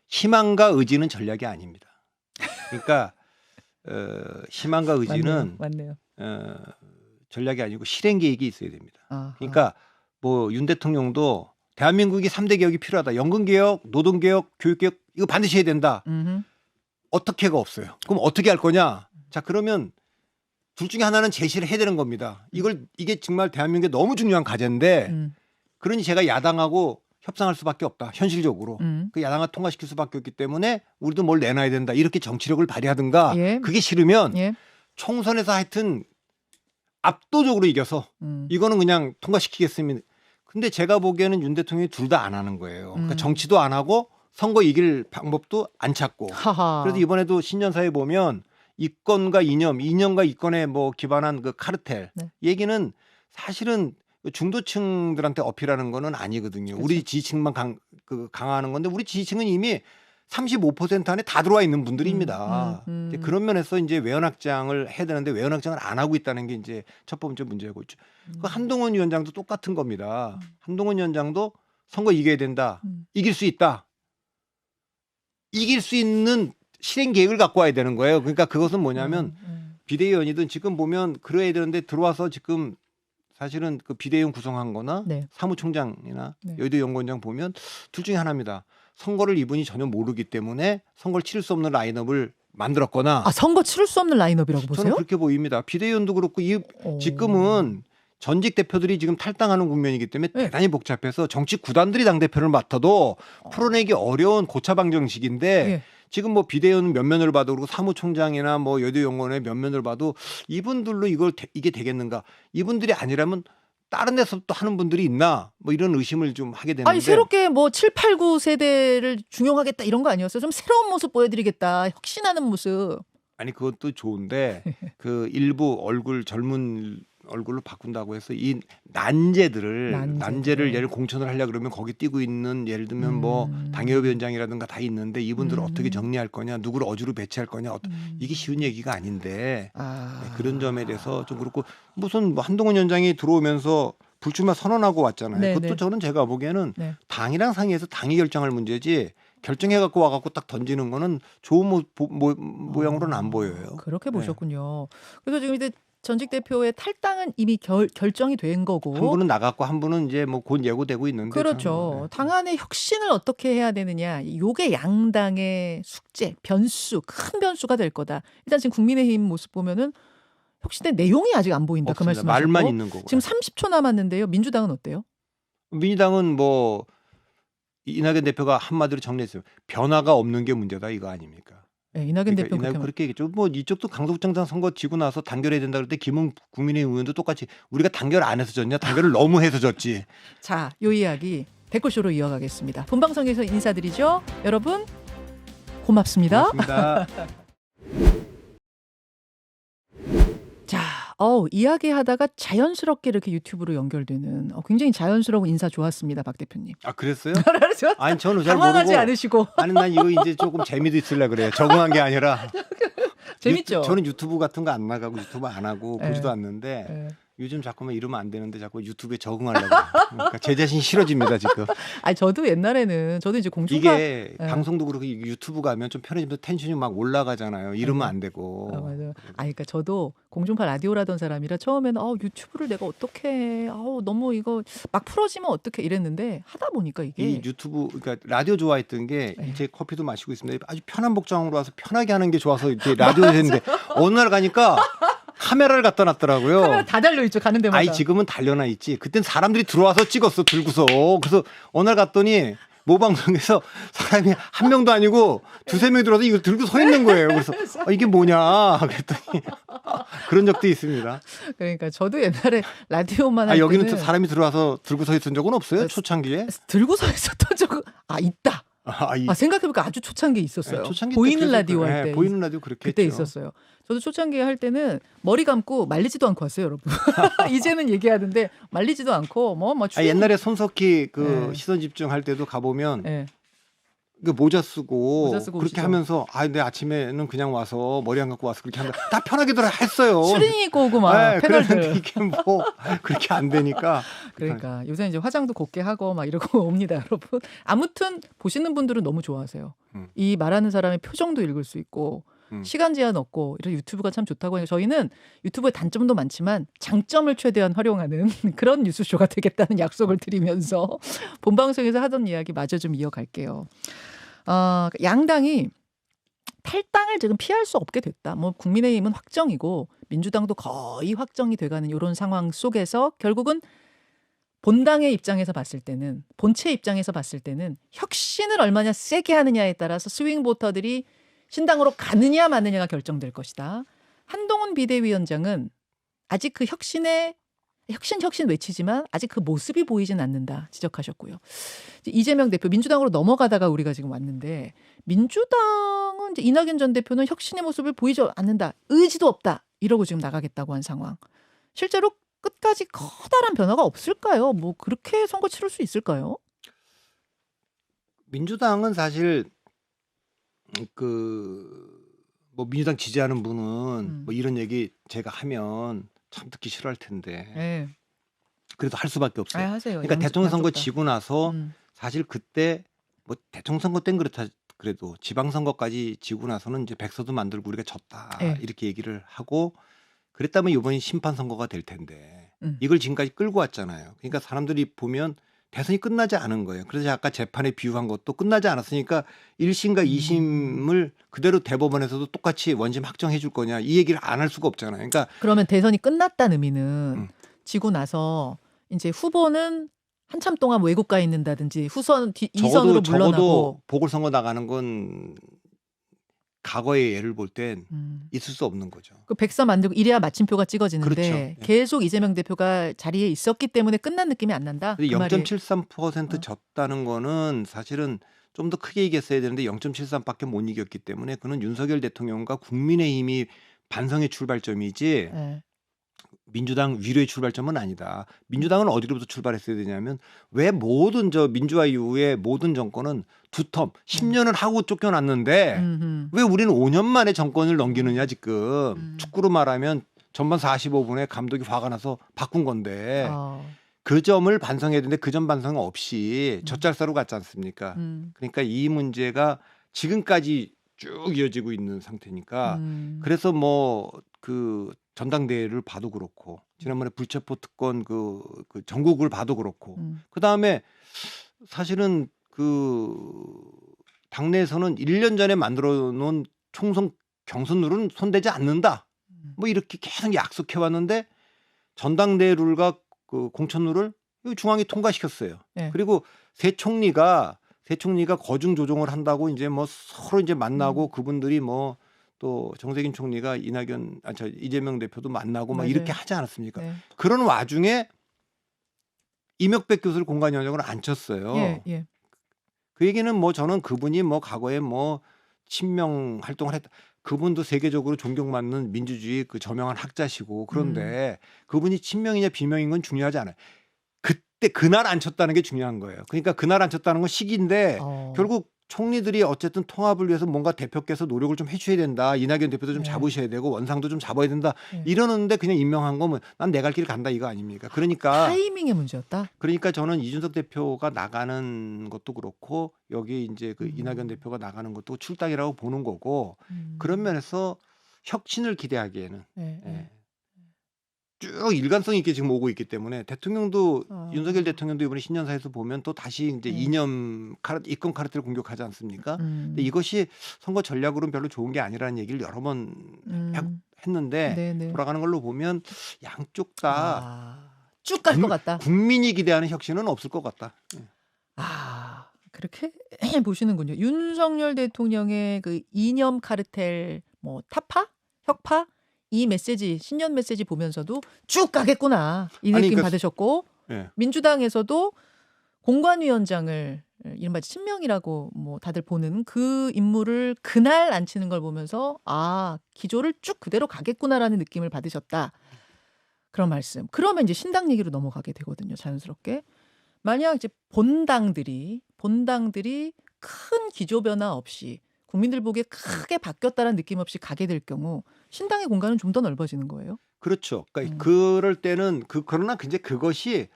희망과 의지는 전략이 아닙니다. 그러니까 희망과 의지는 맞네요. 전략이 아니고 실행 계획이 있어야 됩니다. 그러니까 뭐 윤 대통령도 대한민국이 3대 개혁이 필요하다. 연금개혁, 노동개혁, 교육개혁 이거 반드시 해야 된다. 어떻게가 없어요. 그럼 어떻게 할 거냐? 자 그러면 둘 중에 하나는 제시를 해야 되는 겁니다. 이게 정말 대한민국에 너무 중요한 과제인데 그러니 제가 야당하고 협상할 수밖에 없다. 현실적으로. 그 야당을 통과시킬 수밖에 없기 때문에 우리도 뭘 내놔야 된다. 이렇게 정치력을 발휘하든가 그게 싫으면 총선에서 하여튼 압도적으로 이겨서 이거는 그냥 통과시키겠습니다. 근데 제가 보기에는 윤 대통령이 둘 다 안 하는 거예요. 그러니까 정치도 안 하고 선거 이길 방법도 안 찾고. 그래서 이번에도 신년사에 보면 이권과 이념과 이권에 뭐 기반한 그 카르텔 얘기는 사실은 중도층들한테 어필하는 거는 아니거든요. 그렇죠. 우리 지지층만 강화하는 건데 우리 지지층은 이미 35% 안에 다 들어와 있는 분들입니다. 이제 그런 면에서 이제 외연확장을 해야 되는데 외연확장을 안 하고 있다는 게 이제 첫 번째 문제고 있죠. 그 한동훈 위원장도 똑같은 겁니다. 한동훈 위원장도 선거 이겨야 된다. 이길 수 있다. 이길 수 있는 실행 계획을 갖고 와야 되는 거예요. 그러니까 그것은 뭐냐면 비대위원이든 지금 보면 그래야 되는데 들어와서 지금 사실은 그 비대위원 구성한 거나 사무총장이나 여의도 연구원장 보면 둘 중에 하나입니다. 선거를 이분이 전혀 모르기 때문에 선거를 치를 수 없는 라인업을 만들었거나 선거 치를 수 없는 라인업이라고 보세요? 저는 그렇게 보입니다. 비대위원도 그렇고 지금은 전직 대표들이 지금 탈당하는 국면이기 때문에 네. 대단히 복잡해서 정치 구단들이 당대표를 맡아도 풀어내기 어려운 고차방 정식인데 예. 지금 뭐 비대위원 면면을 봐도 그리고 사무총장이나 뭐 여대연구원의 면면을 봐도 이분들로 이게 되겠는가? 이분들이 아니라면 다른 데서 또 하는 분들이 있나? 뭐 이런 의심을 좀 하게 되는데. 아니 새롭게 뭐 7, 8, 9 세대를 중용하겠다 이런 거 아니었어요? 좀 새로운 모습 보여드리겠다. 혁신하는 모습. 아니 그것도 좋은데 그 일부 젊은 얼굴로 바꾼다고 해서 이 난제를 예를 공천을 하려 그러면 거기 뛰고 있는 예를 들면 뭐 당협위원장이라든가 다 있는데 이분들을 어떻게 정리할 거냐, 누구를 어디로 배치할 거냐, 이게 쉬운 얘기가 아닌데 그런 점에 대해서 좀 그렇고 무슨 뭐 한동훈 위원장이 들어오면서 불출마 선언하고 왔잖아요. 네, 그것도 네. 저는 제가 보기에는 네. 당이랑 상의해서 당이 결정할 문제지. 결정해 갖고 와갖고 딱 던지는 거는 좋은 모양으로는 안 보여요. 그렇게 네. 보셨군요. 그래서 지금 이제 전직 대표의 탈당은 이미 결정이 된 거고. 한 분은 나갔고 한 분은 이제 뭐 곧 예고되고 있는데. 그렇죠. 당 안의 혁신을 어떻게 해야 되느냐. 요게 양당의 숙제, 변수, 큰 변수가 될 거다. 일단 지금 국민의힘 모습 보면은 혁신의 내용이 아직 안 보인다. 그 없습니다. 말씀하셨고. 말만 있는 거고. 지금 30초 남았는데요. 민주당은 어때요? 민주당은 뭐 이낙연 대표가 한마디로 정리했어요. 변화가 없는 게 문제다 이거 아닙니까? 네, 이낙연 대표 그렇게 얘기했죠. 뭐 이쪽도 강서구청장 선거 지고 나서 단결해야 된다 그럴 때 김웅 국민의힘 의원도 똑같이 우리가 단결 안 해서 졌냐? 단결을 너무 해서 졌지. 자, 요 이야기 댓글쇼로 이어가겠습니다. 본방송에서 인사드리죠. 여러분 고맙습니다. 고맙습니다. 자, 이야기하다가 자연스럽게 이렇게 유튜브로 연결되는 굉장히 자연스러운 인사 좋았습니다, 박 대표님. 아 그랬어요? 좋았어요. 아니 저는 잘 당황하지 모르고. 않으시고. 아니 난 이거 이제 조금 재미도 있으려 그래요. 적응한 게 아니라. 재밌죠? 저는 유튜브 같은 거 안 나가고 유튜브 안 하고 네. 보지도 않는데 네. 요즘 자꾸만 이러면 안 되는데 자꾸 유튜브에 적응하려고. 그러니까 제 자신이 싫어집니다 지금. 아니 저도 옛날에는 저도 이제 공중파 이게 방송도 그렇고 유튜브 가면 좀 편해지면서 텐션이 막 올라가잖아요. 이러면 안 되고. 맞아요. 그러니까 저도 공중파 라디오라던 사람이라 처음에는 유튜브를 내가 어떻게 해? 너무 이거 막 풀어지면 어떻게 이랬는데 하다 보니까 이게 이 유튜브 그러니까 라디오 좋아했던 게 이제 커피도 마시고 있습니다. 아주 편한 복장으로 와서 편하게 하는 게 좋아서 이제 라디오에 했는데 어느 날 가니까 카메라를 갖다 놨더라고요. 카메라 다 달려 있죠. 가는 데마다. 아이 지금은 달려나 있지. 그땐 사람들이 들어와서 찍었어 들고서. 그래서 어느 날 갔더니 모 방송에서 사람이 한 명도 아니고 두세 명이 들어와서 이걸 들고 서 있는 거예요. 그래서 이게 뭐냐 그랬더니 그런 적도 있습니다. 그러니까 저도 옛날에 라디오만 할 여기는 때는 또 사람이 들어와서 들고 서 있던 적은 없어요? 초창기에? 들고 서 있었던 적은 있다. 생각해보니까 아주 초창기에 있었어요. 초창기 보이는 라디오 할 때. 보이는 라디오 그렇게 그때 했죠. 있었어요. 저도 초창기에 할 때는 머리 감고 말리지도 않고 왔어요, 여러분. 이제는 얘기하는데 말리지도 않고 옛날에 손석희 네. 시선 집중할 때도 가보면 네. 그 모자 쓰고 그렇게 오시죠. 하면서 내 아침에는 그냥 와서 머리 안 감고 와서 그렇게 하면 다 편하게들 했어요. 추리닝 입고 오고 막 패널들. 그랬는데 이게 뭐 그렇게 안 되니까. 그러니까 요새 이제 화장도 곱게 하고 막 이러고 옵니다, 여러분. 아무튼 보시는 분들은 너무 좋아하세요. 이 말하는 사람의 표정도 읽을 수 있고 시간 제한 없고 이런 유튜브가 참 좋다고 해요. 저희는 유튜브의 단점도 많지만 장점을 최대한 활용하는 그런 뉴스쇼가 되겠다는 약속을 드리면서 본방송에서 하던 이야기 마저 좀 이어갈게요. 양당이 탈당을 지금 피할 수 없게 됐다. 국민의힘은 확정이고 민주당도 거의 확정이 돼가는 이런 상황 속에서 결국은 본당의 입장에서 봤을 때는 본체 입장에서 봤을 때는 혁신을 얼마나 세게 하느냐에 따라서 스윙 보터들이 신당으로 가느냐 마느냐가 결정될 것이다. 한동훈 비대위원장은 아직 그 혁신 외치지만 아직 그 모습이 보이진 않는다 지적하셨고요. 이재명 대표 민주당으로 넘어가다가 우리가 지금 왔는데 민주당은 이제 이낙연 전 대표는 혁신의 모습을 보이지 않는다. 의지도 없다. 이러고 지금 나가겠다고 한 상황. 실제로 끝까지 커다란 변화가 없을까요? 그렇게 선거 치를 수 있을까요? 민주당은 사실 민주당 지지하는 분은 이런 얘기 제가 하면 참 듣기 싫어할 텐데. 네. 그래도 할 수밖에 없어요. 하세요. 그러니까 대통령 선거 지고 나서 사실 그때 대통령 선거 땐 그렇다 그래도 지방선거까지 지고 나서는 이제 백서도 만들고 우리가 졌다 이렇게 얘기를 하고 그랬다면 이번이 심판 선거가 될 텐데 이걸 지금까지 끌고 왔잖아요. 그러니까 사람들이 보면 대선이 끝나지 않은 거예요. 그래서 아까 재판에 비유한 것도 끝나지 않았으니까 1심과 2심을 그대로 대법원에서도 똑같이 원심 확정해 줄 거냐 이 얘기를 안 할 수가 없잖아요. 그러니까 그러면 대선이 끝났다는 의미는 지고 나서 이제 후보는 한참 동안 외국가에 있는다든지 후선 2선으로 물러나고 적어도 보궐선거 나가는 건 과거의 예를 볼 땐 있을 수 없는 거죠. 그 백서 만들고 이래야 마침표가 찍어지는데 그렇죠. 예. 계속 이재명 대표가 자리에 있었기 때문에 끝난 느낌이 안 난다. 근데 그 말이 0.73% 졌다는 거는 사실은 좀 더 크게 이겼어야 되는데 0.73밖에 못 이겼기 때문에 그는 윤석열 대통령과 국민의힘이 반성의 출발점이지 예. 민주당 위로의 출발점은 아니다. 민주당은 어디로부터 출발했어야 되냐면 왜 모든 민주화 이후에 모든 정권은 두 텀 10년을 하고 쫓겨났는데 왜 우리는 5년 만에 정권을 넘기느냐 지금. 축구로 말하면 전반 45분에 감독이 화가 나서 바꾼 건데 그 점을 반성해야 되는데 그 점 반성 없이 젖잘싸로 갔지 않습니까? 그러니까 이 문제가 지금까지 쭉 이어지고 있는 상태니까 그래서 뭐 그 전당대회를 봐도 그렇고 지난번에 불체포 특권 그 전국을 봐도 그렇고 그 다음에 사실은 그 당내에서는 1년 전에 만들어 놓은 총선 경선 룰은 손대지 않는다. 뭐 이렇게 계속 약속해 왔는데 전당대회 룰과 그 공천 룰을 중앙이 통과시켰어요. 네. 그리고 새 총리가 거중 조정을 한다고 이제 뭐 서로 이제 만나고 그분들이 뭐 또 정세균 총리가 이재명 대표도 만나고 막 맞아요. 이렇게 하지 않았습니까? 네. 그런 와중에 이명백 교수를 공관위원장으로 앉혔어요. 예, 예. 그 얘기는 뭐 저는 그분이 뭐 과거에 뭐 친명 활동을 했다. 그분도 세계적으로 존경받는 민주주의 그 저명한 학자시고 그런데 그분이 친명이냐 비명인 건 중요하지 않아요. 그때 그날 앉혔다는 게 중요한 거예요. 그러니까 그날 앉혔다는 건 시기인데 결국 총리들이 어쨌든 통합을 위해서 뭔가 대표께서 노력을 좀 해줘야 된다. 이낙연 대표도 좀 네. 잡으셔야 되고 원상도 좀 잡아야 된다. 네. 이러는데 그냥 임명한 거면 난 내 갈 길 간다 이거 아닙니까? 그러니까 타이밍의 문제였다. 그러니까 저는 이준석 대표가 나가는 것도 그렇고 여기 이제 그 이낙연 대표가 나가는 것도 출당이라고 보는 거고 그런 면에서 혁신을 기대하기에는 네, 네. 쭉 일관성 있게 지금 오고 있기 때문에 대통령도 윤석열 대통령도 이번에 신년사에서 보면 또 다시 이제 이념 이권 카르텔을 공격하지 않습니까? 근데 이것이 선거 전략으로는 별로 좋은 게 아니라는 얘기를 여러 번 했는데 네네. 돌아가는 걸로 보면 양쪽 다 쭉 갈 것 같다. 국민이 기대하는 혁신은 없을 것 같다. 그렇게 보시는군요. 윤석열 대통령의 그 이념 카르텔 뭐 타파, 혁파 이 메시지 신년 메시지 보면서도 쭉 가겠구나 이 느낌 그러니까, 받으셨고 예. 민주당에서도 공관위원장을 이른바 친명이라고 뭐 다들 보는 그 인물을 그날 앉히는 걸 보면서 기조를 쭉 그대로 가겠구나라는 느낌을 받으셨다. 그런 말씀. 그러면 이제 신당 얘기로 넘어가게 되거든요. 자연스럽게. 만약 이제 본당들이 큰 기조 변화 없이 국민들 보기에 크게 바뀌었다는 느낌 없이 가게 될 경우 신당의 공간은 좀 더 넓어지는 거예요. 그렇죠. 그러니까 그럴 때는 그러나 이제 그것이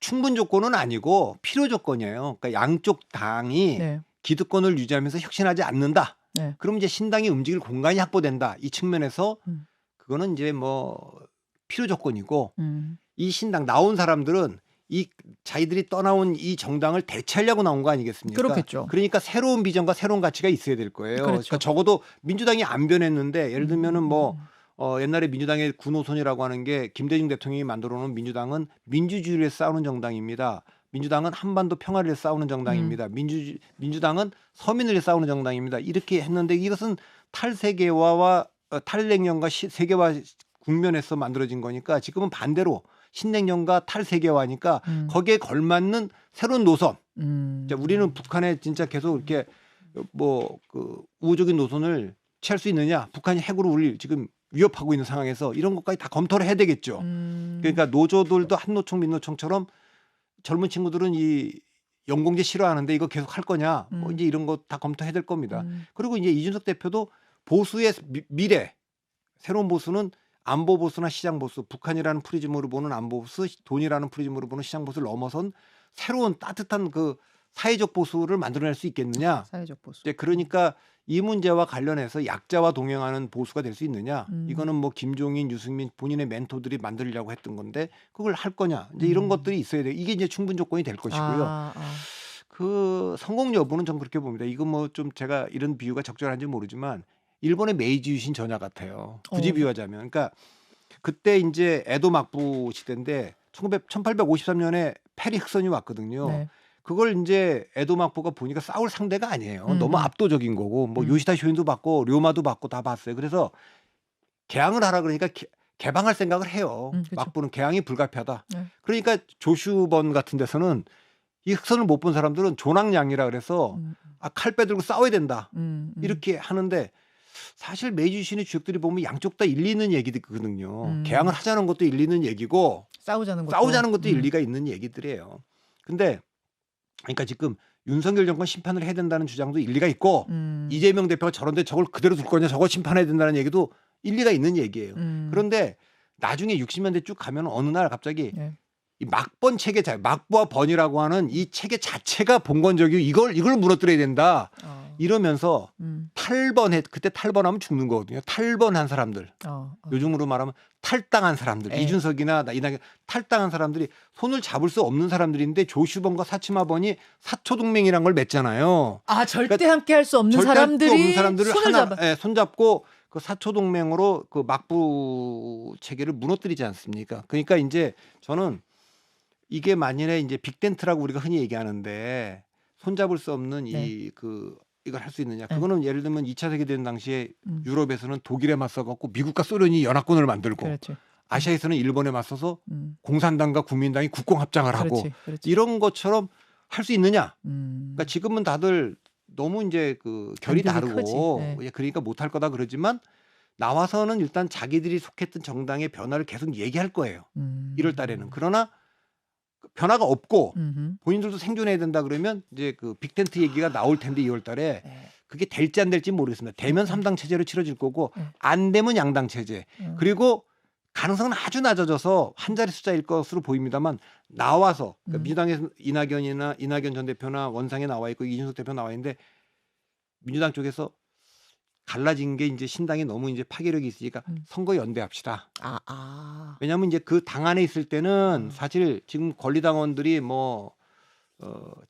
충분 조건은 아니고 필요 조건이에요. 그러니까 양쪽 당이 기득권을 유지하면서 혁신하지 않는다. 그럼 이제 신당이 움직일 공간이 확보된다. 이 측면에서 그거는 이제 뭐 필요 조건이고 이 신당 나온 사람들은 이 자기들이 떠나온 이 정당을 대체하려고 나온 거 아니겠습니까? 그렇겠죠. 그러니까 새로운 비전과 새로운 가치가 있어야 될 거예요. 그렇죠. 그러니까 적어도 민주당이 안 변했는데 예를 들면은 뭐 옛날에 민주당의 구노선이라고 하는 게 김대중 대통령이 만들어 놓은 민주당은 민주주의를 위해 싸우는 정당입니다. 민주당은 한반도 평화를 위해 싸우는 정당입니다. 민주당은 서민을 위해 싸우는 정당입니다. 이렇게 했는데 이것은 탈세계화와 탈냉령과 세계화 국면에서 만들어진 거니까 지금은 반대로 신냉령과 탈세계화니까 거기에 걸맞는 새로운 노선. 우리는 북한에 진짜 계속 이렇게 뭐 그 우호적인 노선을 취할 수 있느냐? 북한이 핵으로 우리 지금 위협하고 있는 상황에서 이런 것까지 다 검토를 해야 되겠죠. 그러니까 노조들도 한노총 민노총처럼 젊은 친구들은 이 연공제 싫어하는데 이거 계속 할 거냐? 뭐 이제 이런 거 다 검토해야 될 겁니다. 그리고 이제 이준석 대표도 보수의 미래, 새로운 보수는 안보 보수나 시장 보수, 북한이라는 프리즘으로 보는 안보 보수, 돈이라는 프리즘으로 보는 시장 보수를 넘어선 새로운 따뜻한 그 사회적 보수를 만들어낼 수 있겠느냐. 사회적 보수. 이제 그러니까 이 문제와 관련해서 약자와 동행하는 보수가 될 수 있느냐. 이거는 뭐 김종인, 유승민 본인의 멘토들이 만들려고 했던 건데 그걸 할 거냐. 이제 이런 것들이 있어야 돼요. 이게 이제 충분 조건이 될 것이고요. 그 성공 여부는 전 그렇게 봅니다. 이거 뭐 좀 제가 이런 비유가 적절한지 모르지만 일본의 메이지 유신 전야 같아요. 굳이 비유하자면. 그러니까 그때 이제 에도 막부 시대인데 1853년에 페리 흑선이 왔거든요. 네. 그걸 이제 에도 막부가 보니까 싸울 상대가 아니에요. 너무 압도적인 거고 뭐 요시다 쇼인도 받고 료마도 받고 다 봤어요. 그래서 개항을 하라 그러니까 개방할 생각을 해요. 막부는 개항이 불가피하다. 네. 그러니까 조슈번 같은 데서는 이 흑선을 못 본 사람들은 조낭양이라 그래서 칼 빼들고 싸워야 된다. 이렇게 하는데 사실 메이지 유신의 주역들이 보면 양쪽 다 일리 있는 얘기거든요. 개항을 하자는 것도 일리 있는 얘기고 싸우자는 것도 일리가 있는 얘기들이에요. 근데 그러니까 지금 윤석열 정권 심판을 해야 된다는 주장도 일리가 있고 이재명 대표가 저런데 저걸 그대로 둘 거냐 저거 심판해야 된다는 얘기도 일리가 있는 얘기예요. 그런데 나중에 60년대 쭉 가면 어느 날 갑자기 이 막번 체계 막부와 번이라고 하는 이 체계 자체가 봉건적이고 이걸 무너뜨려야 된다. 이러면서 그때 탈번하면 죽는 거거든요. 탈번한 사람들. 요즘으로 말하면 탈당한 사람들. 이준석이나 이낙연 탈당한 사람들이 손을 잡을 수 없는 사람들인데 조슈번과 사치마번이 사초동맹이란 걸 맺잖아요. 절대 그러니까 함께 할 수 없는 사람들이 손을 손잡고 그 사초동맹으로 그 막부 체계를 무너뜨리지 않습니까? 그러니까 이제 저는 이게 만일에 이제 빅텐트라고 우리가 흔히 얘기하는데 손잡을 수 없는 이걸 할 수 있느냐? 그거는 예를 들면 2차 세계대전 당시에 유럽에서는 독일에 맞서갖고 미국과 소련이 연합군을 만들고 그렇지. 아시아에서는 일본에 맞서서 공산당과 국민당이 국공합장을 하고 그렇지. 이런 것처럼 할 수 있느냐? 그러니까 지금은 다들 너무 이제 그 결이 다르고 그러니까 못할 거다 그러지만 나와서는 일단 자기들이 속했던 정당의 변화를 계속 얘기할 거예요. 1월 달에는. 그러나 변화가 없고 본인들도 생존해야 된다 그러면 이제 그 빅텐트 얘기가 나올 텐데 2월 달에 그게 될지 안 될지 모르겠습니다. 되면 3당 체제로 치러질 거고 안 되면 양당 체제. 그리고 가능성은 아주 낮아져서 한 자리 숫자일 것으로 보입니다만 나와서 그러니까 민주당에서 이낙연 전 대표나 원상에 나와 있고 이준석 대표 나와 있는데 민주당 쪽에서 갈라진 게 이제 신당이 너무 이제 파괴력이 있으니까 선거 연대합시다. 왜냐하면 이제 그 당 안에 있을 때는 사실 지금 권리당원들이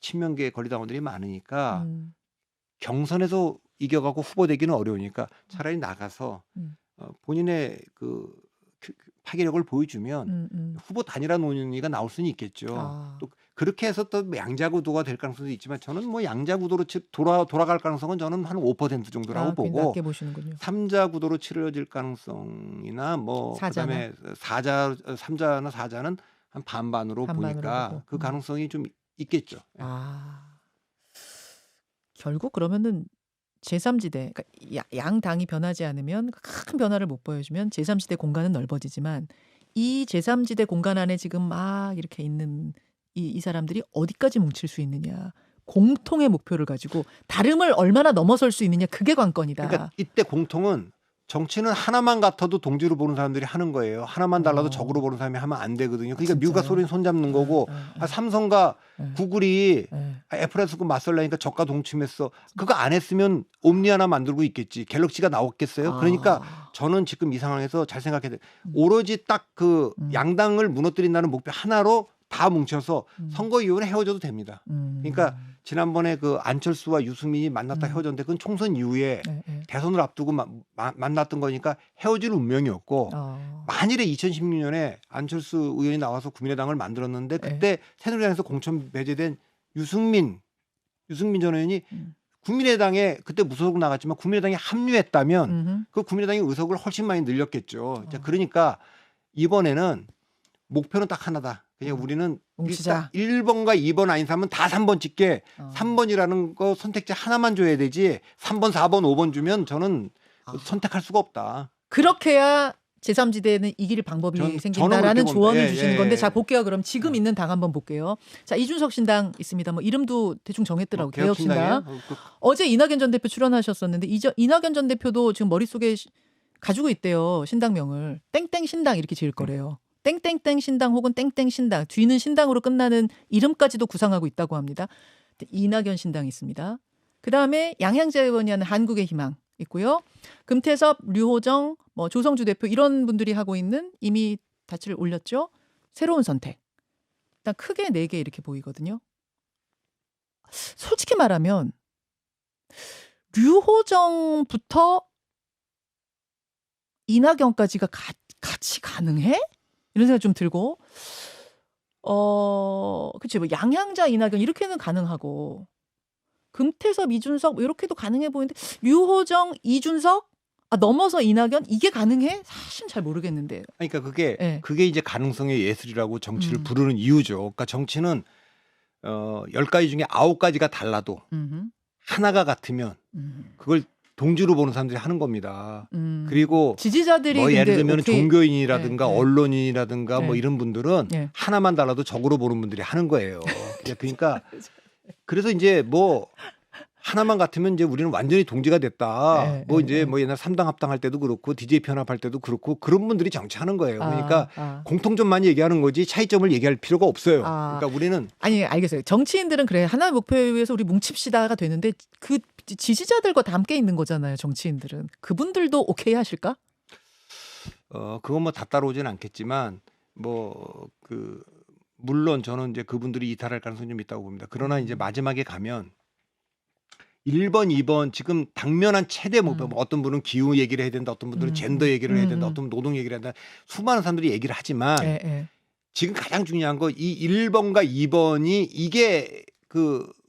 친명계 권리당원들이 많으니까 경선에서 이겨가고 후보 되기는 어려우니까 차라리 나가서 본인의 그 파괴력을 보여주면 후보 단일화 논의가 나올 수는 있겠죠. 또 그렇게 해서 또 양자구도가 될 가능성도 있지만 저는 뭐 양자구도로 돌아갈 가능성은 저는 한 5% 정도라고 보고 낮게 보시는군요. 3자 구도로 치러질 가능성이나 그다음에 3자나 4자는 한 반반으로 보니까 보고. 그 가능성이 좀 있겠죠. 결국 그러면은 제3지대, 그러니까 양당이 변하지 않으면 큰 변화를 못 보여주면 제3지대 공간은 넓어지지만 이 제3지대 공간 안에 지금 막 이렇게 있는 이 사람들이 어디까지 뭉칠 수 있느냐. 공통의 목표를 가지고 다름을 얼마나 넘어설 수 있느냐. 그게 관건이다. 그러니까 이때 공통은 정치는 하나만 같아도 동지로 보는 사람들이 하는 거예요. 하나만 달라도 적으로 보는 사람이 하면 안 되거든요. 그러니까 미국과 소련이 손잡는 거고 삼성과 구글이 애플에서 맞설라니까 저가 동침했어. 그거 안 했으면 옴니 하나 만들고 있겠지. 갤럭시가 나왔겠어요. 그러니까 저는 지금 이 상황에서 잘 생각해야 돼. 오로지 딱 그 양당을 무너뜨린다는 목표 하나로 다 뭉쳐서 선거 이후에 헤어져도 됩니다. 그러니까 지난번에 그 안철수와 유승민이 만났다 헤어졌는데 그건 총선 이후에 대선을 앞두고 만났던 거니까 헤어질 운명이었고 만일에 2016년에 안철수 의원이 나와서 국민의당을 만들었는데 그때 새누리당에서 공천 배제된 유승민 전 의원이 국민의당에 그때 무소속 나갔지만 국민의당에 합류했다면 그 국민의당의 의석을 훨씬 많이 늘렸겠죠. 그러니까 이번에는 목표는 딱 하나다. 그냥 우리는 뭉치자. 1번과 2번 아닌 사람은 다 3번 찍게 3번이라는 거 선택지 하나만 줘야 되지 3번, 4번, 5번 주면 저는 선택할 수가 없다. 그렇게 해야 제3지대는 이길 방법이 생긴다라는 조언을 주시는 건데 자 볼게요. 그럼 지금 있는 당 한번 볼게요. 자 이준석 신당 있습니다. 뭐 이름도 대충 정했더라고. 개혁신당. 어제 이낙연 전 대표 출연하셨었는데 이낙연 전 대표도 지금 머릿속에 가지고 있대요. 신당명을. 땡땡 신당 이렇게 지을 거래요. 땡땡땡 신당 혹은 땡땡 신당 뒤는 신당으로 끝나는 이름까지도 구상하고 있다고 합니다. 이낙연 신당이 있습니다. 그다음에 양향자 의원이 하는 한국의 희망 있고요. 금태섭, 류호정, 뭐 조성주 대표 이런 분들이 하고 있는 이미 다치를 올렸죠. 새로운 선택. 일단 크게 4개 이렇게 보이거든요. 솔직히 말하면 류호정부터 이낙연까지가 같이 가능해? 이런 생각 좀 들고 그치 뭐 양향자 이낙연 이렇게는 가능하고 금태섭 이준석 뭐 이렇게도 가능해 보이는데 류호정 이준석 넘어서 이낙연 이게 가능해? 사실 잘 모르겠는데. 그러니까 그게 네. 그게 이제 가능성의 예술이라고 정치를 부르는 이유죠. 그러니까 정치는 10가지 중에 9가지가 달라도 하나가 같으면 그걸 동주로 보는 사람들이 하는 겁니다. 그리고 지지자들이 뭐 예를 들면 오케이. 종교인이라든가 네. 언론인이라든가 뭐 네. 이런 분들은 네. 하나만 달라도 적으로 보는 분들이 하는 거예요. 그러니까 그래서 이제 뭐 하나만 같으면 이제 우리는 완전히 동지가 됐다. 네, 뭐 네, 이제 네. 뭐 옛날 3당 합당할 때도 그렇고 DJ 편합할 때도 그렇고 그런 분들이 정치하는 거예요. 그러니까 공통점만 얘기하는 거지 차이점을 얘기할 필요가 없어요. 그러니까 우리는 아니 알겠어요. 정치인들은 그래 하나의 목표에 위해서 우리 뭉칩시다가 되는데 그 지지자들과 다 함께 있는 거잖아요. 정치인들은 그분들도 오케이 하실까? 그건 뭐 다 따라오진 않겠지만 뭐 물론 저는 이제 그분들이 이탈할 가능성이 좀 있다고 봅니다. 그러나 이제 마지막에 가면 1번, 2번 지금 당면한 최대 목표 뭐 어떤 분은 기후 얘기를 해야 된다. 어떤 분들은 젠더 얘기를 해야 된다. 어떤 분은 노동 얘기를 해야 된다. 수많은 사람들이 얘기를 하지만 지금 가장 중요한 거 이 1번과 2번이 이게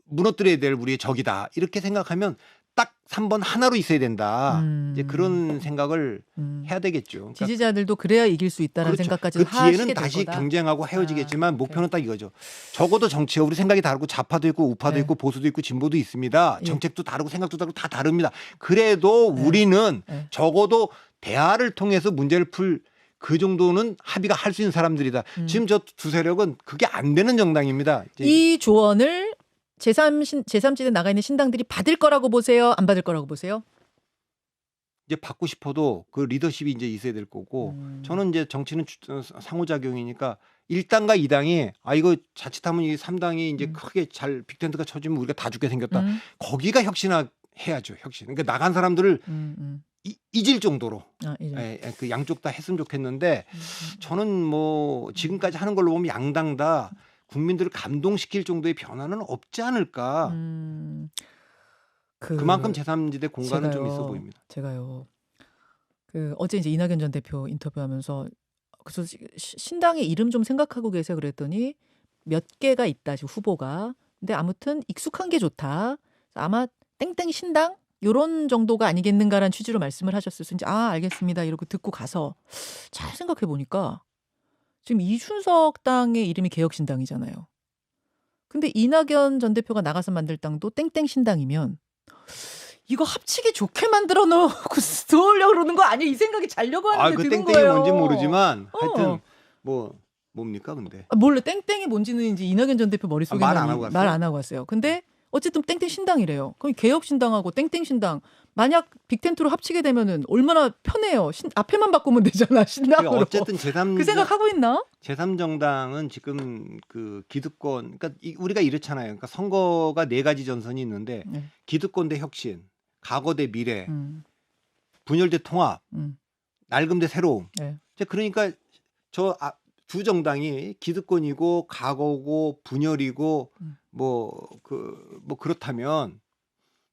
무너뜨려야 될 우리의 적이다. 이렇게 생각하면 딱 3번 하나로 있어야 된다. 이제 그런 생각을 해야 되겠죠. 그러니까 지지자들도 그래야 이길 수 있다는 그렇죠. 생각까지 그 하시게 뒤에는 될 다시 거다. 경쟁하고 헤어지겠지만 목표는 딱 이거죠. 적어도 정치에 우리 생각이 다르고 좌파도 있고 우파도 있고 보수도 있고 진보도 있습니다. 정책도 다르고 생각도 다르고 다 다릅니다. 그래도 우리는 적어도 대화를 통해서 문제를 풀 그 정도는 합의가 할 수 있는 사람들이다. 지금 저 두 세력은 그게 안 되는 정당입니다. 이 조언을 제3지대 나가 있는 신당들이 받을 거라고 보세요? 안 받을 거라고 보세요? 이제 받고 싶어도 그 리더십이 이제 있어야 될 거고 저는 이제 정치는 상호작용이니까 1당과 2당이 이거 자칫하면 이 3당이 이제 크게 잘 빅텐트가 쳐지면 우리가 다 죽게 생겼다. 거기가 혁신해야죠. 혁신. 그러니까 나간 사람들을 잊을 정도로 그 양쪽 다 했으면 좋겠는데 저는 뭐 지금까지 하는 걸로 보면 양당 다 국민들을 감동시킬 정도의 변화는 없지 않을까. 그만큼 제3지대 공간은 좀 있어 보입니다. 제가요. 어제 이제 이낙연 전 대표 인터뷰하면서 그래서 신당의 이름 좀 생각하고 계세요 그랬더니 몇 개가 있다 지금 후보가. 근데 아무튼 익숙한 게 좋다. 아마 땡땡 신당 요런 정도가 아니겠는가라는 취지로 말씀을 하셨어요. 이제 알겠습니다 이러고 듣고 가서 잘 생각해 보니까 지금 이준석 당의 이름이 개혁신당이잖아요. 근데 이낙연 전 대표가 나가서 만들 당도 땡땡 신당이면 이거 합치기 좋게 만들어 놓고 들어오려고 그러는 거 아니에요? 이 생각이 자려고 하는데 그 드는 땡땡이 거예요. 뭔지 모르지만 하여튼 뭡니까 근데? 몰래 땡땡이 뭔지는 이제 이낙연 전 대표 머릿속에 말 안 하고 왔어요? 말 안 하고 왔어요. 근데 어쨌든 땡땡 신당이래요. 그럼 개혁신당하고 땡땡 신당 만약 빅텐트로 합치게 되면은 얼마나 편해요. 앞에만 바꾸면 되잖아 신당으로. 어쨌든 그 생각하고 있나? 제3정당은 지금 그 기득권, 그러니까 우리가 이렇잖아요. 그러니까 선거가 4가지 전선이 있는데 기득권 대 혁신, 과거 대 미래, 분열 대 통합, 낡음 대 새로움. 그러니까 저 두 정당이 기득권이고 과거고 분열이고 그렇다면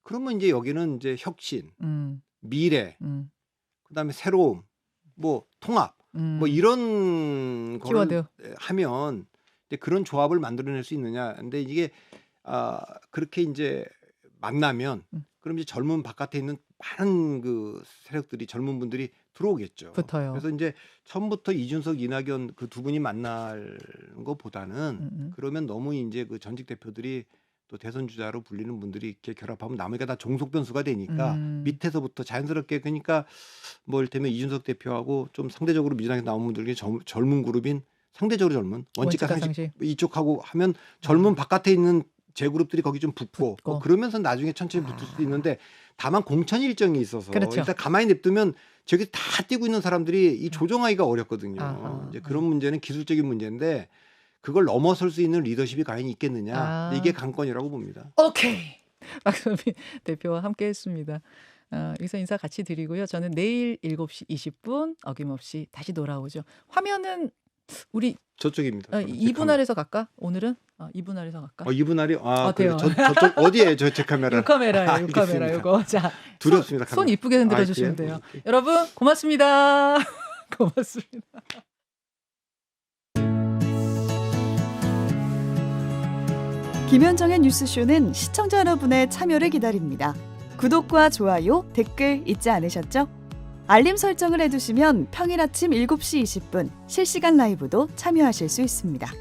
그러면 이제 여기는 이제 혁신, 미래, 그다음에 새로움, 통합, 이런 거를 하면 이제 그런 조합을 만들어낼 수 있느냐. 근데 이게 그렇게 이제 만나면 그럼 이제 젊은 바깥에 있는 많은 그 세력들이 젊은 분들이 들어오겠죠. 붙어요. 그래서 이제 처음부터 이준석, 이낙연 그 두 분이 만날 것보다는 그러면 너무 이제 그 전직 대표들이 또 대선 주자로 불리는 분들이 이렇게 결합하면 나머지가 다 종속 변수가 되니까 밑에서부터 자연스럽게 그러니까 뭐 이를테면 이준석 대표하고 좀 상대적으로 민주당에 나온 분들이 젊은 그룹인 상대적으로 젊은 원칙과 상식 이쪽하고 하면 젊은 바깥에 있는 제그룹들이 거기 좀 붙고 그러면서 나중에 천천히 붙을 수도 있는데 다만 공천 일정이 있어서 일단 가만히 냅두면 저기 다 뛰고 있는 사람들이 이 조정하기가 어렵거든요. 이제 그런 문제는 기술적인 문제인데 그걸 넘어설 수 있는 리더십이 과연 있겠느냐. 아. 이게 관건이라고 봅니다. 오케이. 박선민 대표와 함께했습니다. 여기서 인사 같이 드리고요. 저는 내일 7시 20분 어김없이 다시 돌아오죠. 화면은 우리 저쪽입니다. 2분 아래서 갈까? 오늘은 2분 아래서 갈까? 2분 아래? 어때요? 저쪽 어디에 제 카메라? 6카메라예요. 6카메라 이거. 자, 두렵습니다. 손 이쁘게 흔들어 주시면 그래요? 돼요. 여러분 고맙습니다. 고맙습니다. 김현정의 뉴스쇼는 시청자 여러분의 참여를 기다립니다. 구독과 좋아요, 댓글 잊지 않으셨죠? 알림 설정을 해두시면 평일 아침 7시 20분 실시간 라이브도 참여하실 수 있습니다.